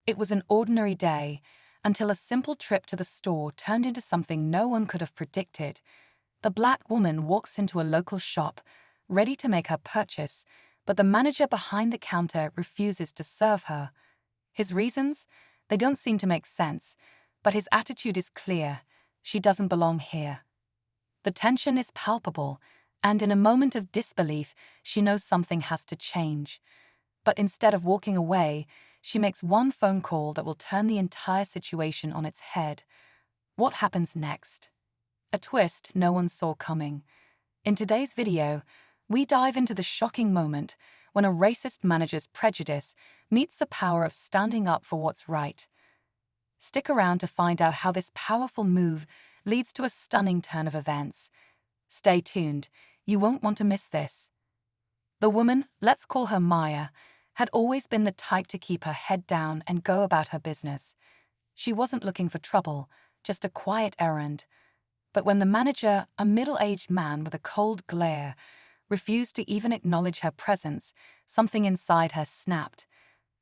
It was an ordinary day, until a simple trip to the store turned into something no one could have predicted. The black woman walks into a local shop, ready to make her purchase, but the manager behind the counter refuses to serve her. His reasons? They don't seem to make sense, but his attitude is clear. She doesn't belong here. The tension is palpable, and in a moment of disbelief, she knows something has to change. But instead of walking away, she makes one phone call that will turn the entire situation on its head. What happens next? A twist no one saw coming. In today's video, we dive into the shocking moment when a racist manager's prejudice meets the power of standing up for what's right. Stick around to find out how this powerful move leads to a stunning turn of events. Stay tuned, you won't want to miss this. The woman, let's call her Maya, had always been the type to keep her head down and go about her business. She wasn't looking for trouble, just a quiet errand. But when the manager, a middle-aged man with a cold glare, refused to even acknowledge her presence, something inside her snapped.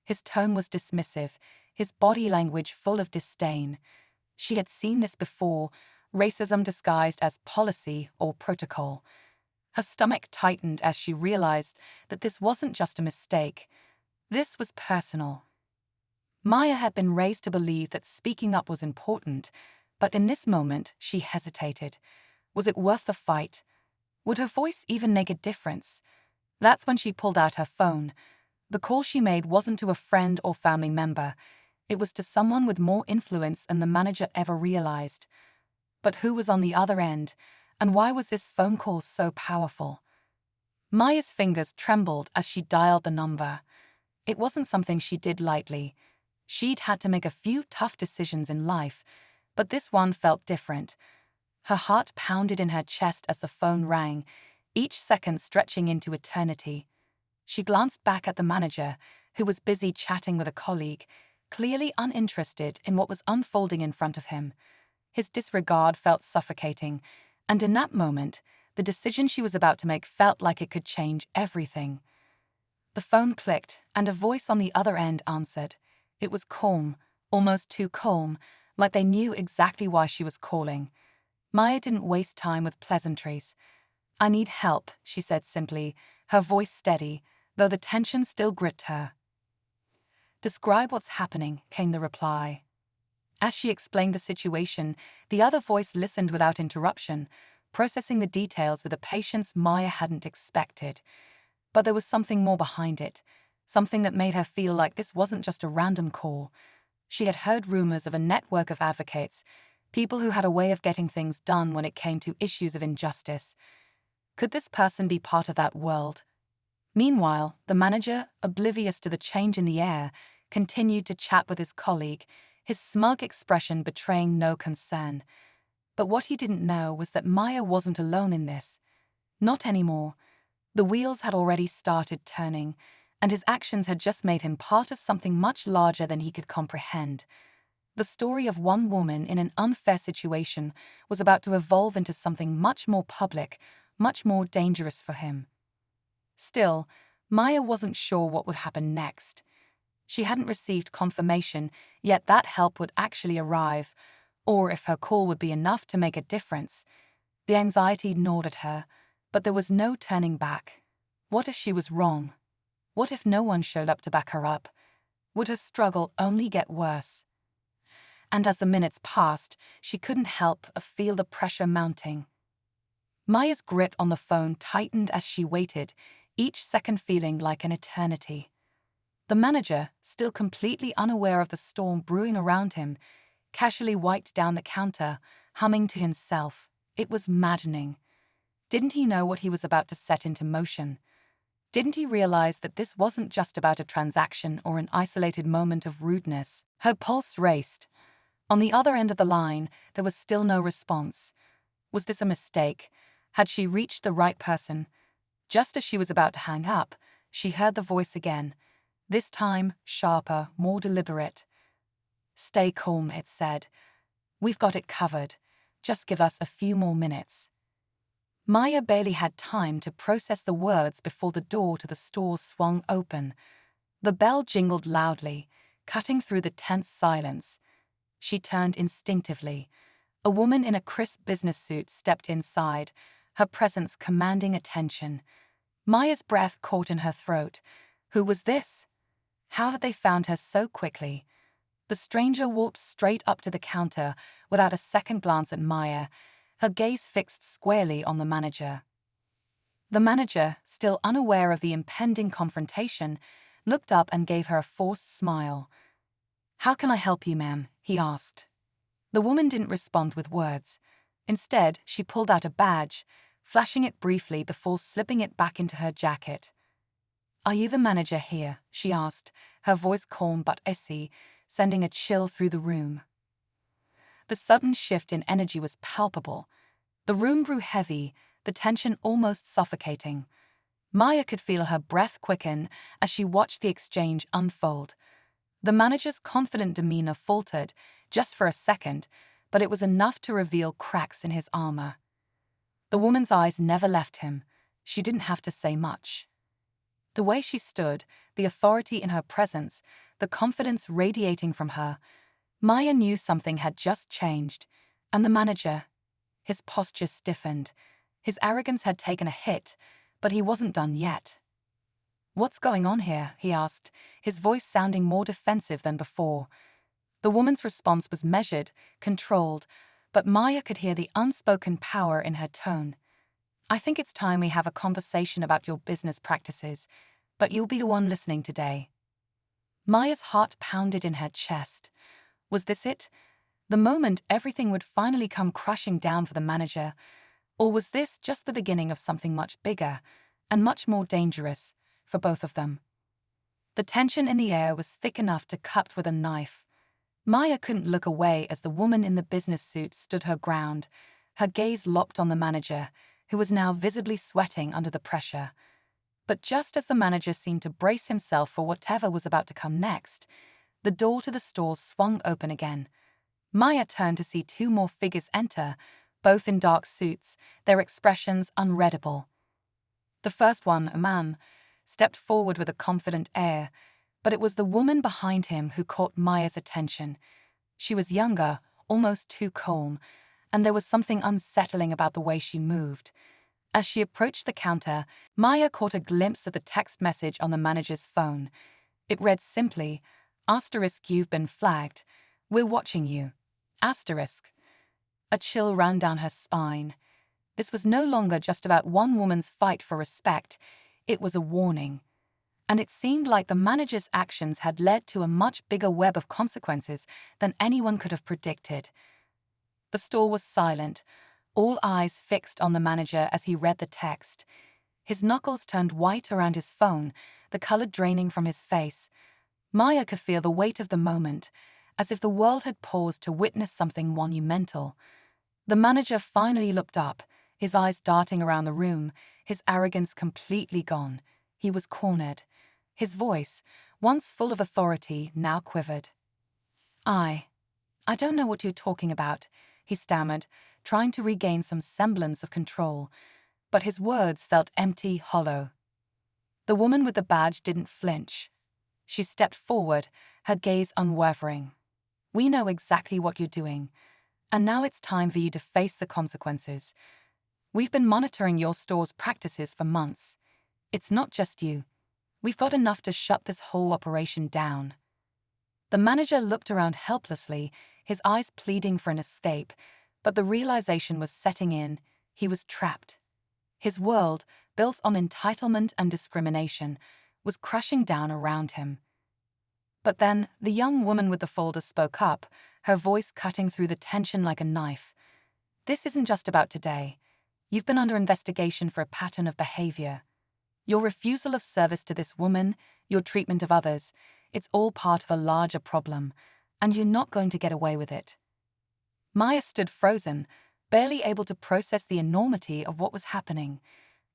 His tone was dismissive, his body language full of disdain. She had seen this before, racism disguised as policy or protocol. Her stomach tightened as she realized that this wasn't just a mistake. This was personal. Maya had been raised to believe that speaking up was important, but in this moment she hesitated. Was it worth the fight? Would her voice even make a difference? That's when she pulled out her phone. The call she made wasn't to a friend or family member. It was to someone with more influence than the manager ever realized. But who was on the other end, and why was this phone call so powerful? Maya's fingers trembled as she dialed the number. It wasn't something she did lightly. She'd had to make a few tough decisions in life, but this one felt different. Her heart pounded in her chest as the phone rang, each second stretching into eternity. She glanced back at the manager, who was busy chatting with a colleague, clearly uninterested in what was unfolding in front of him. His disregard felt suffocating, and in that moment, the decision she was about to make felt like it could change everything. The phone clicked, and a voice on the other end answered. It was calm, almost too calm, like they knew exactly why she was calling. Maya didn't waste time with pleasantries. "I need help," she said simply, her voice steady, though the tension still gripped her. "Describe what's happening," came the reply. As she explained the situation, the other voice listened without interruption, processing the details with a patience Maya hadn't expected. But there was something more behind it, something that made her feel like this wasn't just a random call. She had heard rumors of a network of advocates, people who had a way of getting things done when it came to issues of injustice. Could this person be part of that world? Meanwhile, the manager, oblivious to the change in the air, continued to chat with his colleague, his smug expression betraying no concern. But what he didn't know was that Maya wasn't alone in this. Not anymore. The wheels had already started turning, and his actions had just made him part of something much larger than he could comprehend. The story of one woman in an unfair situation was about to evolve into something much more public, much more dangerous for him. Still, Maya wasn't sure what would happen next. She hadn't received confirmation, yet that help would actually arrive, or if her call would be enough to make a difference. The anxiety gnawed at her, but there was no turning back. What if she was wrong? What if no one showed up to back her up? Would her struggle only get worse? And as the minutes passed, she couldn't help but feel the pressure mounting. Maya's grip on the phone tightened as she waited, each second feeling like an eternity. The manager, still completely unaware of the storm brewing around him, casually wiped down the counter, humming to himself. It was maddening. Didn't he know what he was about to set into motion? Didn't he realize that this wasn't just about a transaction or an isolated moment of rudeness? Her pulse raced. On the other end of the line, there was still no response. Was this a mistake? Had she reached the right person? Just as she was about to hang up, she heard the voice again, this time sharper, more deliberate. "Stay calm," it said. "We've got it covered. Just give us a few more minutes." Maya barely had time to process the words before the door to the store swung open. The bell jingled loudly, cutting through the tense silence. She turned instinctively. A woman in a crisp business suit stepped inside, her presence commanding attention. Maya's breath caught in her throat. Who was this? How had they found her so quickly? The stranger walked straight up to the counter without a second glance at Maya, her gaze fixed squarely on the manager. The manager, still unaware of the impending confrontation, looked up and gave her a forced smile. "How can I help you, ma'am?" he asked. The woman didn't respond with words. Instead, she pulled out a badge, flashing it briefly before slipping it back into her jacket. "Are you the manager here?" she asked, her voice calm but icy, sending a chill through the room. The sudden shift in energy was palpable. The room grew heavy, the tension almost suffocating. Maya could feel her breath quicken as she watched the exchange unfold. The manager's confident demeanor faltered, just for a second, but it was enough to reveal cracks in his armor. The woman's eyes never left him. She didn't have to say much. The way she stood, the authority in her presence, the confidence radiating from her, Maya knew something had just changed. And the manager, his posture stiffened. His arrogance had taken a hit, but he wasn't done yet. "What's going on here?" he asked, his voice sounding more defensive than before. The woman's response was measured, controlled, but Maya could hear the unspoken power in her tone. "I think it's time we have a conversation about your business practices, but you'll be the one listening today." Maya's heart pounded in her chest. Was this it? The moment everything would finally come crashing down for the manager? Or was this just the beginning of something much bigger and much more dangerous for both of them? The tension in the air was thick enough to cut with a knife. Maya couldn't look away as the woman in the business suit stood her ground, her gaze locked on the manager, who was now visibly sweating under the pressure. But just as the manager seemed to brace himself for whatever was about to come next, the door to the store swung open again. Maya turned to see two more figures enter, both in dark suits, their expressions unreadable. The first one, a man, stepped forward with a confident air, but it was the woman behind him who caught Maya's attention. She was younger, almost too calm, and there was something unsettling about the way she moved. As she approached the counter, Maya caught a glimpse of the text message on the manager's phone. It read simply, "Asterisk, you've been flagged. We're watching you." Asterisk. A chill ran down her spine. This was no longer just about one woman's fight for respect. It was a warning. And it seemed like the manager's actions had led to a much bigger web of consequences than anyone could have predicted. The store was silent, all eyes fixed on the manager as he read the text. His knuckles turned white around his phone, the color draining from his face. Maya could feel the weight of the moment, as if the world had paused to witness something monumental. The manager finally looked up, his eyes darting around the room, his arrogance completely gone. He was cornered. His voice, once full of authority, now quivered. I don't know what you're talking about," he stammered, trying to regain some semblance of control. But his words felt empty, hollow. The woman with the badge didn't flinch. She stepped forward, her gaze unwavering. "We know exactly what you're doing, and now it's time for you to face the consequences. We've been monitoring your store's practices for months. It's not just you. We've got enough to shut this whole operation down." The manager looked around helplessly, his eyes pleading for an escape, but the realization was setting in. He was trapped. His world, built on entitlement and discrimination, was crashing down around him. But then, the young woman with the folder spoke up, her voice cutting through the tension like a knife. "This isn't just about today. You've been under investigation for a pattern of behavior. Your refusal of service to this woman, your treatment of others, it's all part of a larger problem, and you're not going to get away with it." Maya stood frozen, barely able to process the enormity of what was happening.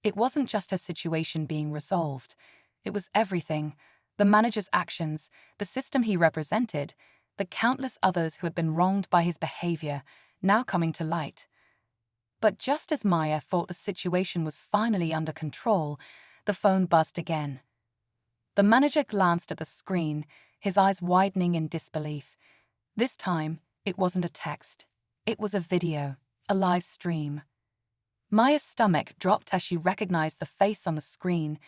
It wasn't just her situation being resolved. It was everything: the manager's actions, the system he represented, the countless others who had been wronged by his behavior, now coming to light. But just as Maya thought the situation was finally under control, the phone buzzed again. The manager glanced at the screen, his eyes widening in disbelief. This time, it wasn't a text. It was a video, a live stream. Maya's stomach dropped as she recognized the face on the screen.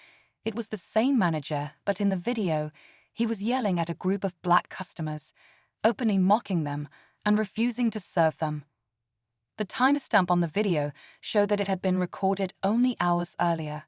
It was the same manager, but in the video, he was yelling at a group of black customers, openly mocking them and refusing to serve them. The timestamp on the video showed that it had been recorded only hours earlier.